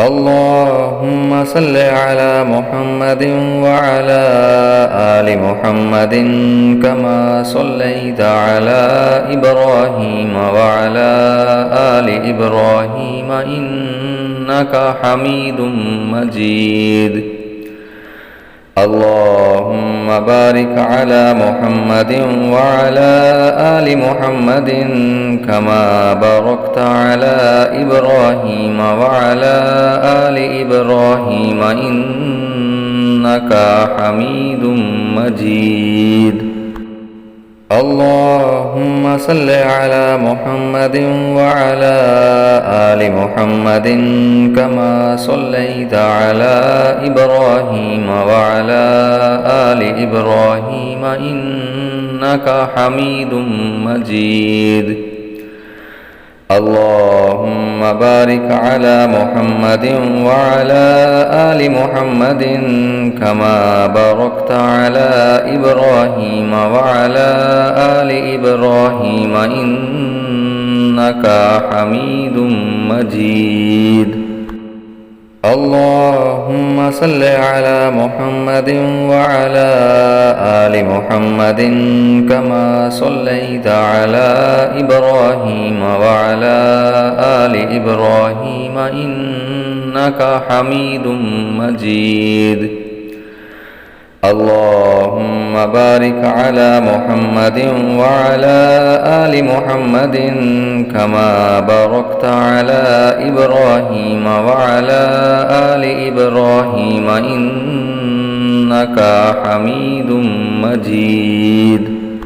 اللهم صل على محمد وعلى آل محمد كما صليت على إبراهيم وعلى آل إبراهيم إنك حميد مجيد. اللهم بارك على محمد وعلى آل محمد كما باركت على إبراهيم وعلى آل إبراهيم إنك حميد مجيد. اللهم صل على محمد وعلى آل محمد كما صليت على إبراهيم وعلى آل إبراهيم إنك حميد مجيد. اللهم بارك على محمد وعلى آل محمد كما باركت على إبراهيم وعلى آل إبراهيم إنك حميد مجيد. اللهم صل على محمد وعلى آل محمد كما صليت على إبراهيم وعلى آل إبراهيم إنك حميد مجيد. اللهم بارك على محمد وعلى آل محمد كما باركت على إبراهيم وعلى آل إبراهيم إنك حميد مجيد.